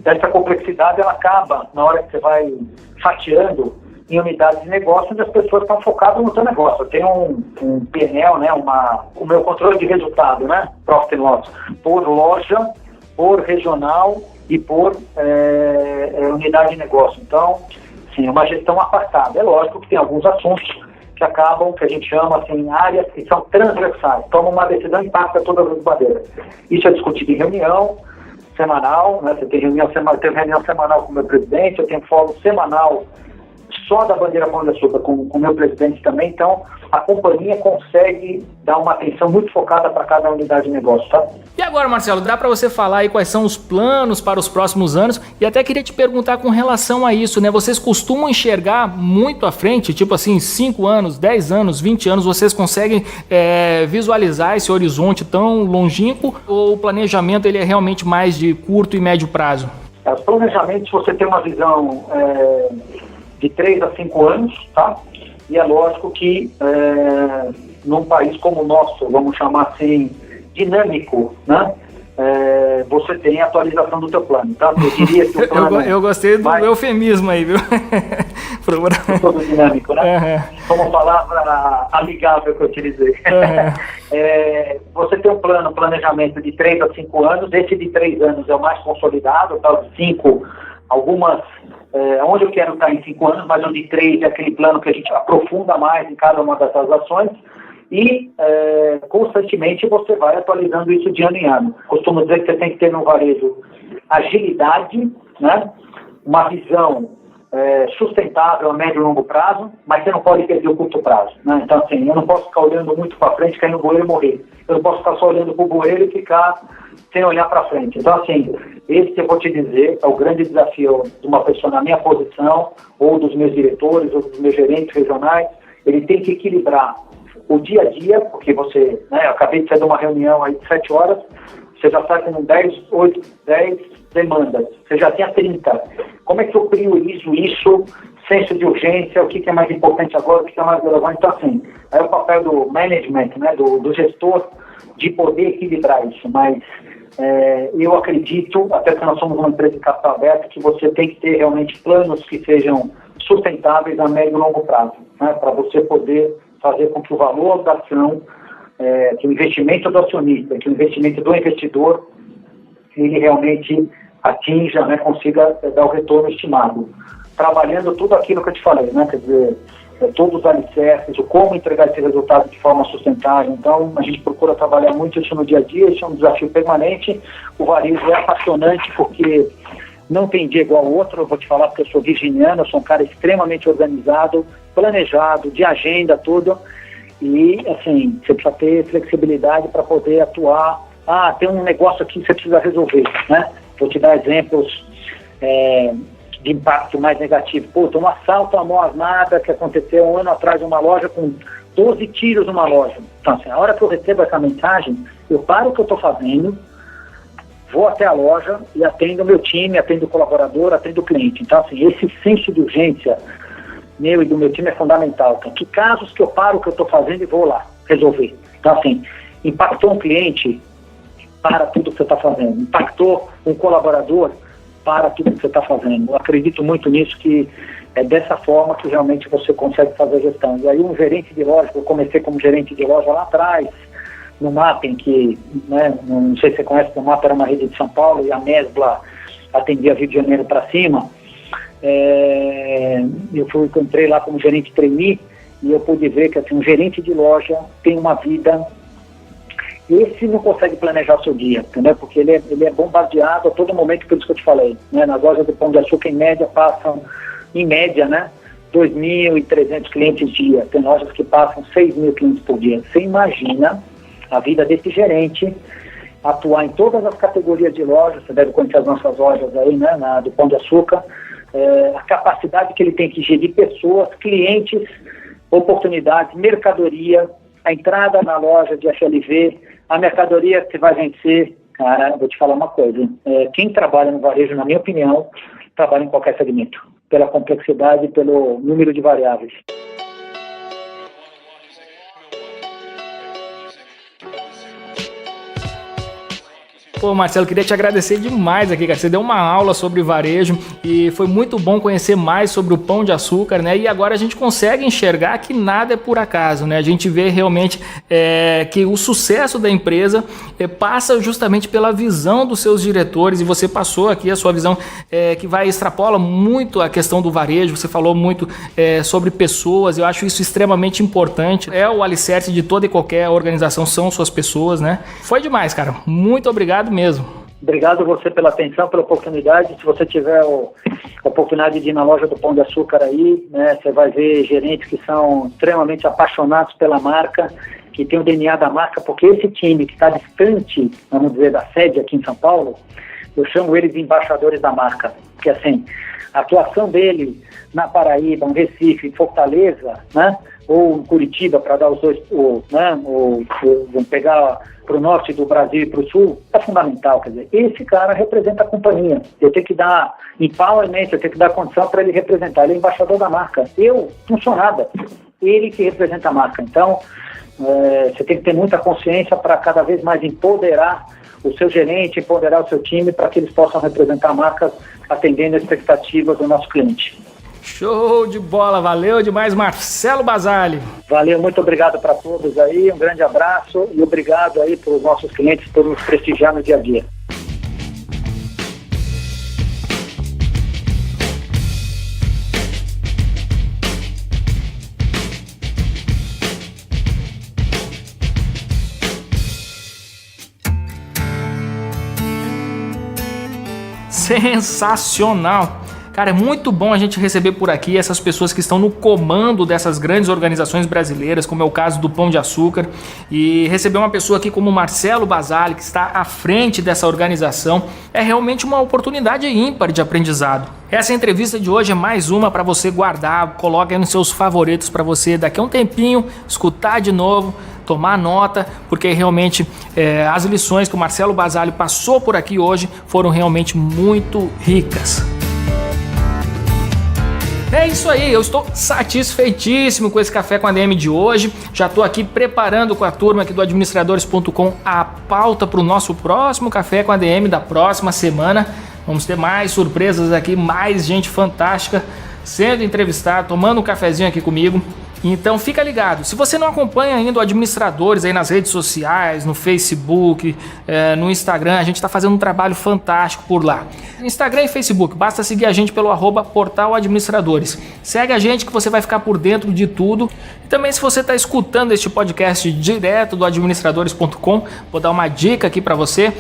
essa complexidade, ela acaba, na hora que você vai fatiando em unidades de negócio, onde as pessoas estão focadas no seu negócio. Eu tenho um PNL, né, o meu controle de resultado, né, Profit and Loss, por loja, por regional e por unidade de negócio. Então, sim, é uma gestão apartada. É lógico que tem alguns assuntos que acabam, que a gente chama, assim, áreas que são transversais. Toma uma decisão e impacta todas as bandeiras. Isso é discutido em reunião, semanal, né? Você tem reunião semanal com o meu presidente, eu tenho fórum semanal só da bandeira Pão de Açúcar com o meu presidente também. Então, a companhia consegue dar uma atenção muito focada para cada unidade de negócio, tá? E agora, Marcelo, dá para você falar aí quais são os planos para os próximos anos? E até queria te perguntar com relação a isso, né? Vocês costumam enxergar muito à frente, tipo assim, 5 anos, 10 anos, 20 anos, vocês conseguem visualizar esse horizonte tão longínquo, ou o planejamento ele é realmente mais de curto e médio prazo? Os planejamentos, você tem uma visão de 3 a 5 anos, tá? E é lógico que num país como o nosso, vamos chamar assim, dinâmico, né? Você tem a atualização do teu plano, tá? Eu diria que o plano... eu gostei do eufemismo aí, viu? Todo dinâmico, né? Como palavra amigável que eu utilizei. Você tem um planejamento de 3 a 5 anos, esse de 3 anos é o mais consolidado, tá? De 5, algumas... onde eu quero estar em 5 anos, mas o de 3 é aquele plano que a gente aprofunda mais em cada uma dessas ações e constantemente você vai atualizando isso de ano em ano. Costumo dizer que você tem que ter no varejo agilidade, né? Uma visão sustentável a médio e longo prazo, mas você não pode perder o curto prazo, né? Então, assim, eu não posso ficar olhando muito para frente, cair no bueiro e morrer. Eu não posso ficar só olhando para o bueiro e ficar sem olhar para frente. Então, assim, esse eu vou te dizer é o grande desafio de uma pessoa na minha posição, ou dos meus diretores, ou dos meus gerentes regionais. Ele tem que equilibrar o dia a dia, porque você, né, eu acabei de sair de uma reunião aí de 7 horas, você já está com 10 demandas, você já tem a 30. Como é que eu priorizo isso, senso de urgência, o que é mais importante agora, o que é mais relevante? Então, assim, é o papel do management, né, do gestor, de poder equilibrar isso, mas eu acredito, até que nós somos uma empresa de capital aberto, que você tem que ter realmente planos que sejam sustentáveis a médio e longo prazo, né, para você poder fazer com que o valor da ação, que o investimento do acionista, que o investimento do investidor, ele realmente atinja, né, consiga dar o retorno estimado. Trabalhando tudo aquilo que eu te falei, né, quer dizer, todos os alicerces, o como entregar esse resultado de forma sustentável. Então, a gente procura trabalhar muito isso no dia a dia, isso é um desafio permanente. O varejo é apaixonante porque não tem dia igual ao outro. Eu vou te falar porque eu sou virginiano, eu sou um cara extremamente organizado, planejado, de agenda, tudo. E, assim, você precisa ter flexibilidade para poder atuar. Ah, tem um negócio aqui que você precisa resolver, né? Vou te dar exemplos de impacto mais negativo. Pô, tem um assalto à mão armada que aconteceu um ano atrás em uma loja com 12 tiros numa loja. Então, assim, a hora que eu recebo essa mensagem, eu paro o que eu estou fazendo, vou até a loja e atendo o meu time, atendo o colaborador, atendo o cliente. Então, assim, esse senso de urgência meu e do meu time é fundamental. Então, que casos que eu paro o que eu estou fazendo e vou lá resolver. Então, assim, impactou um cliente, para tudo que você está fazendo. Impactou um colaborador, para tudo que você está fazendo. Eu acredito muito nisso, que é dessa forma que realmente você consegue fazer a gestão. E aí um gerente de loja, eu comecei como gerente de loja lá atrás, no Mapping, que, né, não sei se você conhece, o Mapping era uma rede de São Paulo e a Mesbla atendia Rio de Janeiro para cima. Eu entrei lá como gerente trainee e eu pude ver que, assim, um gerente de loja tem uma vida... Esse não consegue planejar o seu dia, entendeu? Porque ele é bombardeado a todo momento, por isso que eu te falei, né? Nas lojas de Pão de Açúcar, em média, passam, né, 2.300 clientes dia. Tem lojas que passam 6.000 clientes por dia. Você imagina a vida desse gerente atuar em todas as categorias de lojas. Você deve conhecer as nossas lojas aí, né, do Pão de Açúcar. A capacidade que ele tem que gerir pessoas, clientes, oportunidades, mercadoria, a entrada na loja de FLV, a mercadoria que você vai vencer. Cara, vou te falar uma coisa, quem trabalha no varejo, na minha opinião, trabalha em qualquer segmento, pela complexidade e pelo número de variáveis. Pô, Marcelo, queria te agradecer demais aqui, cara. Você deu uma aula sobre varejo e foi muito bom conhecer mais sobre o Pão de Açúcar, né? E agora a gente consegue enxergar que nada é por acaso, né? A gente vê realmente que o sucesso da empresa passa justamente pela visão dos seus diretores, e você passou aqui a sua visão que extrapola muito a questão do varejo. Você falou muito sobre pessoas. Eu acho isso extremamente importante. É o alicerce de toda e qualquer organização, são suas pessoas, né? Foi demais, cara. Muito obrigado mesmo. Obrigado você pela atenção, pela oportunidade. Se você tiver a oportunidade de ir na loja do Pão de Açúcar aí, né, você vai ver gerentes que são extremamente apaixonados pela marca, que tem o DNA da marca, porque esse time que está distante, vamos dizer, da sede aqui em São Paulo, eu chamo eles de embaixadores da marca, porque assim, a atuação dele na Paraíba, no Recife, em Fortaleza, né, ou em Curitiba, para dar os dois, vamos pegar para o norte do Brasil e para o sul, é fundamental. Quer dizer, esse cara representa a companhia. Eu tenho que dar empowerment, eu tenho que dar condição para ele representar. Ele é embaixador da marca. Eu não sou nada. Ele que representa a marca. Então, você tem que ter muita consciência para cada vez mais empoderar o seu gerente, empoderar o seu time para que eles possam representar a marca atendendo as expectativas do nosso cliente. Show de bola, valeu demais, Marcelo Basali. Valeu, muito obrigado para todos aí, um grande abraço e obrigado aí para os nossos clientes por nos prestigiar no dia a dia. Sensacional! Cara, é muito bom a gente receber por aqui essas pessoas que estão no comando dessas grandes organizações brasileiras, como é o caso do Pão de Açúcar, e receber uma pessoa aqui como o Marcelo Basali, que está à frente dessa organização, é realmente uma oportunidade ímpar de aprendizado. Essa entrevista de hoje é mais uma para você guardar, coloca aí nos seus favoritos para você daqui a um tempinho escutar de novo, tomar nota, porque realmente as lições que o Marcelo Basali passou por aqui hoje foram realmente muito ricas. É isso aí, eu estou satisfeitíssimo com esse Café com ADM de hoje. Já estou aqui preparando com a turma aqui do administradores.com a pauta para o nosso próximo Café com ADM da próxima semana. Vamos ter mais surpresas aqui, mais gente fantástica sendo entrevistada, tomando um cafezinho aqui comigo. Então fica ligado, se você não acompanha ainda o Administradores aí nas redes sociais, no Facebook, no Instagram, a gente está fazendo um trabalho fantástico por lá. Instagram e Facebook, basta seguir a gente pelo @portaladministradores. Segue a gente que você vai ficar por dentro de tudo. E também se você está escutando este podcast direto do administradores.com, vou dar uma dica aqui para você.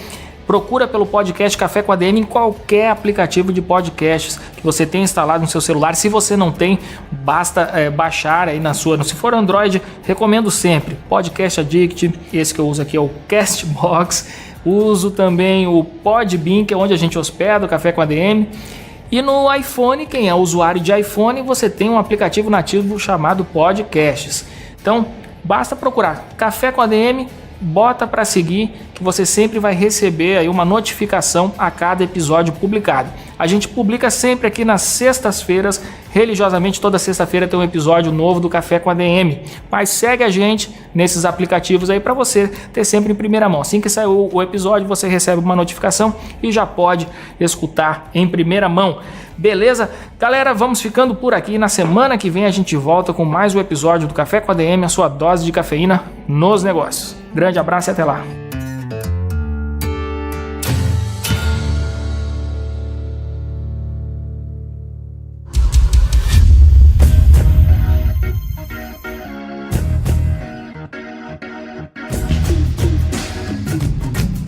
Procura pelo podcast Café com ADM em qualquer aplicativo de podcasts que você tenha instalado no seu celular. Se você não tem, basta baixar aí na sua. Se for Android, recomendo sempre Podcast Addict, esse que eu uso aqui é o Castbox. Uso também o Podbean, que é onde a gente hospeda o Café com ADM. E no iPhone, quem é usuário de iPhone, você tem um aplicativo nativo chamado Podcasts. Então, basta procurar Café com ADM, bota para seguir, que você sempre vai receber aí uma notificação a cada episódio publicado. A gente publica sempre aqui nas sextas-feiras, religiosamente toda sexta-feira tem um episódio novo do Café com ADM. Mas segue a gente nesses aplicativos aí para você ter sempre em primeira mão. Assim que sair o episódio, você recebe uma notificação e já pode escutar em primeira mão. Beleza? Galera, vamos ficando por aqui. Na semana que vem a gente volta com mais um episódio do Café com ADM, a sua dose de cafeína nos negócios. Grande abraço e até lá.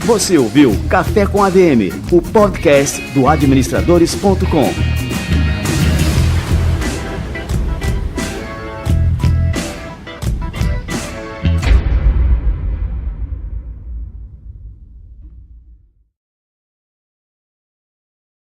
Você ouviu Café com ADM, o podcast do administradores.com.